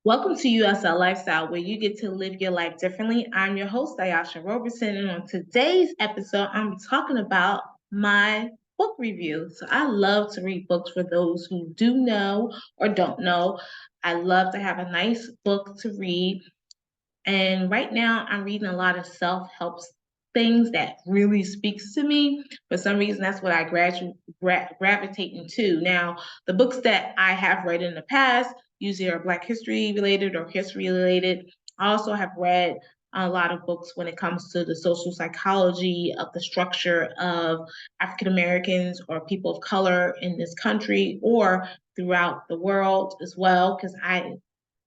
Welcome to USL Lifestyle, where you get to live your life differently. I'm your host, Ayasha Roberson, and on today's episode, I'm talking about my book review. So I love to read books for those who do know or don't know. I love to have a nice book to read. And right now, I'm reading a lot of self-help things that really speaks to me. For some reason, that's what I gravitate into. Now, the books that I have read in the past usually are Black history related or history related. I also have read a lot of books when it comes to the social psychology of the structure of African Americans or people of color in this country or throughout the world as well, because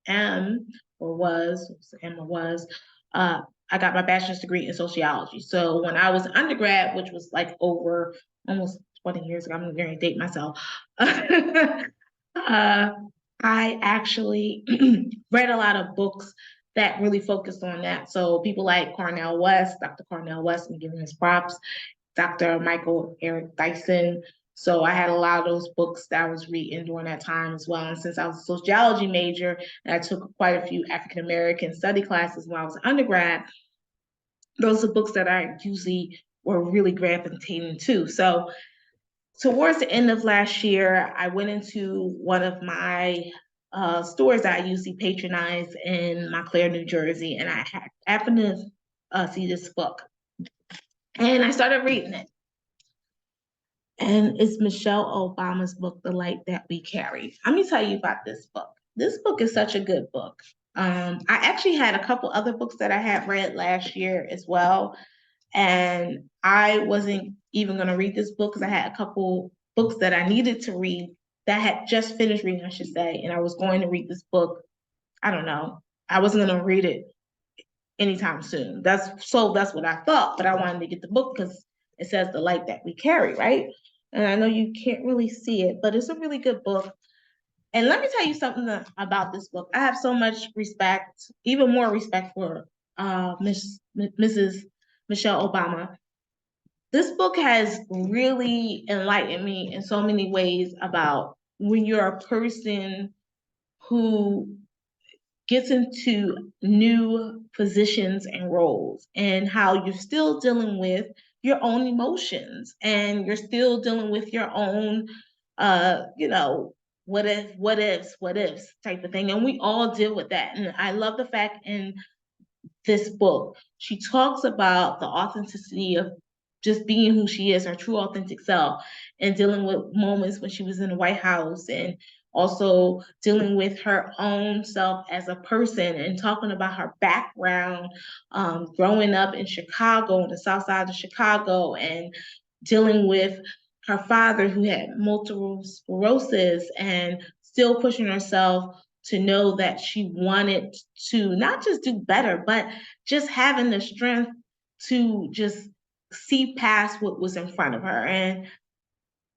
am or was, am or was, uh, I got my bachelor's degree in sociology. So when I was undergrad, which was like over almost 20 years ago, I'm going to date myself. I actually read a lot of books that really focused on that. So people like Cornell West, Dr. Cornell West, and giving his props, Dr. Michael Eric Dyson. So I had a lot of those books that I was reading during that time as well. And since I was a sociology major and I took quite a few African American study classes when I was an undergrad, those are books that I usually were really gravitating to. So towards the end of last year, I went into one of my stores that I usually patronize in Montclair, New Jersey, and I happened to see this book. And I started reading it. And it's Michelle Obama's book, The Light That We Carry. Let me tell you about this book. This book is such a good book. I actually had a couple other books that I had read last year as well. And I wasn't even going to read this book because I had a couple books that I needed to read that I had just finished reading, I should say. And I was going to read this book. I don't know. I wasn't going to read it anytime soon. That's what I thought, but I wanted to get the book because it says The Light That We Carry, right? And I know you can't really see it, but it's a really good book. And let me tell you something about this book. I have so much respect, even more respect for Mrs. Michelle Obama. This book has really enlightened me in so many ways about when you're a person who gets into new positions and roles and how you're still dealing with your own emotions and you're still dealing with your own what ifs type of thing. And we all deal with that. And I love the fact in this book, she talks about the authenticity of just being who she is, her true authentic self, and dealing with moments when she was in the White House and also dealing with her own self as a person and talking about her background, growing up in Chicago, on the south side of Chicago, and dealing with her father who had multiple sclerosis and still pushing herself to know that she wanted to not just do better, but just having the strength to just see past what was in front of her. And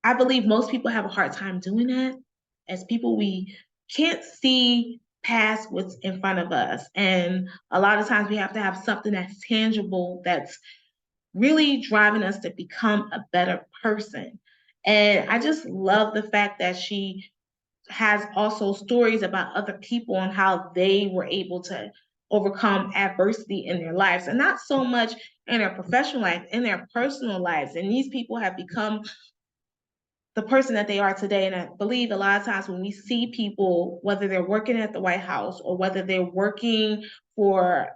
I believe most people have a hard time doing that. As people, we can't see past what's in front of us. And a lot of times we have to have something that's tangible, that's really driving us to become a better person. And I just love the fact that she has also stories about other people and how they were able to overcome adversity in their lives, and not so much in their professional life, in their personal lives. And these people have become the person that they are today. And I believe a lot of times when we see people, whether they're working at the White House or whether they're working for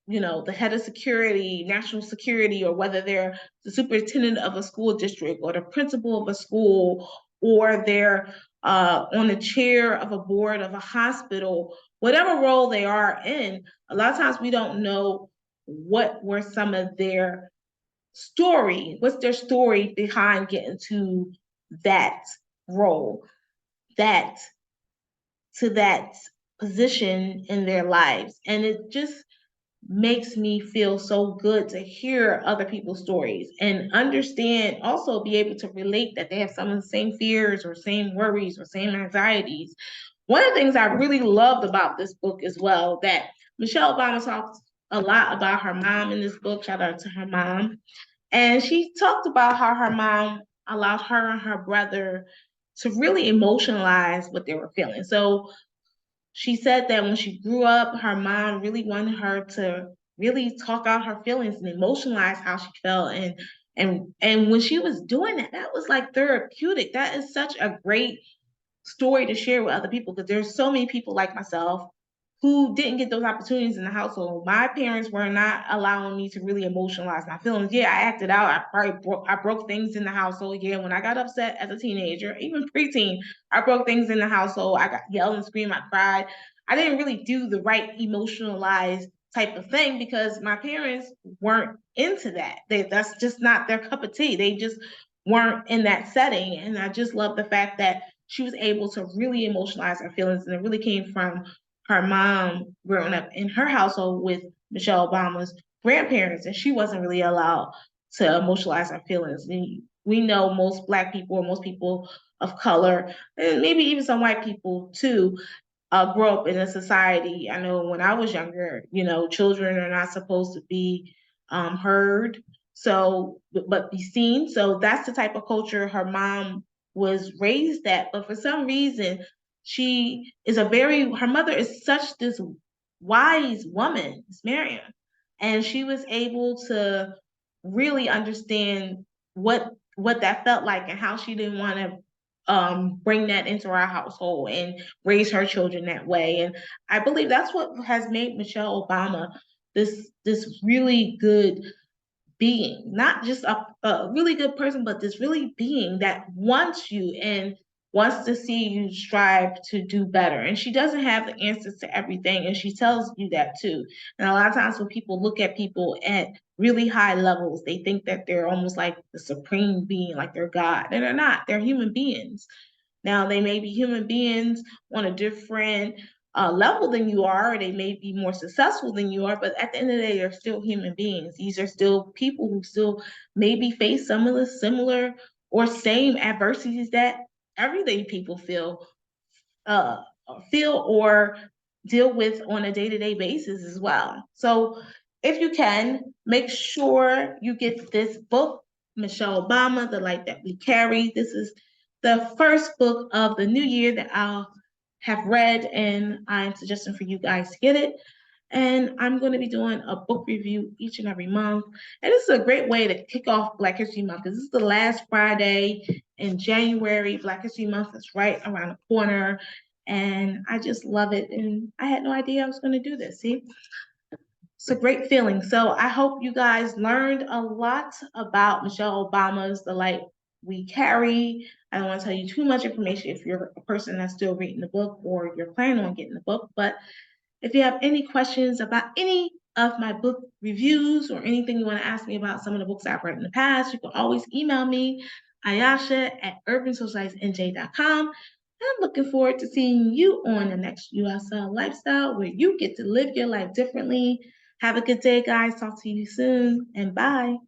the head of security, national security, or whether they're the superintendent of a school district or the principal of a school, or they're on the chair of a board of a hospital, whatever role they are in, a lot of times we don't know what were some of their what's their story behind getting to that role, that to that position in their lives. And it just makes me feel so good to hear other people's stories and understand, also be able to relate that they have some of the same fears or same worries or same anxieties. One of the things I really loved about this book as well, that Michelle Obama talks a lot about her mom in this book. Shout out to her mom. And she talked about how her mom allowed her and her brother to really emotionalize what they were feeling. So she said that when she grew up, her mom really wanted her to really talk out her feelings and emotionalize how she felt. And when she was doing that, that was like therapeutic. That is such a great story to share with other people, because there's so many people like myself who didn't get those opportunities in the household. My parents were not allowing me to really emotionalize my feelings. Yeah, I acted out. I broke things in the household. Yeah, when I got upset as a teenager, even preteen, I broke things in the household. I got yelled and screamed. I cried. I didn't really do the right emotionalized type of thing because my parents weren't into that. That's just not their cup of tea. They just weren't in that setting. And I just love the fact that she was able to really emotionalize her feelings, and it really came from her mom growing up in her household with Michelle Obama's grandparents, and she wasn't really allowed to emotionalize her feelings. And we know most Black people, or most people of color, and maybe even some white people too, grow up in a society. I know when I was younger, children are not supposed to be heard, so but be seen. So that's the type of culture her mom was raised at. But for some reason, her mother is such this wise woman, Miss Miriam, and she was able to really understand what that felt like and how she didn't want to bring that into our household and raise her children that way. And I believe that's what has made Michelle Obama this really good being, not just a really good person, but this really being that wants you and wants to see you strive to do better. And she doesn't have the answers to everything, and she tells you that too. And a lot of times when people look at people at really high levels, they think that they're almost like the supreme being, like they're God. And they're not. They're human beings. Now, they may be human beings on a different level than you are, or they may be more successful than you are, but at the end of the day, they're still human beings. These are still people who still maybe face some of the similar or same adversities that everyday people uh, feel or deal with on a day-to-day basis as well. So if you can, make sure you get this book, Michelle Obama, The Light That We Carry. This is the first book of the new year that I'll have read, and I'm suggesting for you guys to get it. And I'm going to be doing a book review each and every month. And this is a great way to kick off Black History Month, because this is the last Friday in January. Black History Month is right around the corner. And I just love it. And I had no idea I was going to do this. See? It's a great feeling. So I hope you guys learned a lot about Michelle Obama's The Light We Carry. I don't want to tell you too much information if you're a person that's still reading the book or you're planning on getting the book. But if you have any questions about any of my book reviews or anything you want to ask me about some of the books I've read in the past, you can always email me, Ayasha@urbansocialitenj.com. I'm looking forward to seeing you on the next USL Lifestyle, where you get to live your life differently. Have a good day, guys. Talk to you soon, and bye.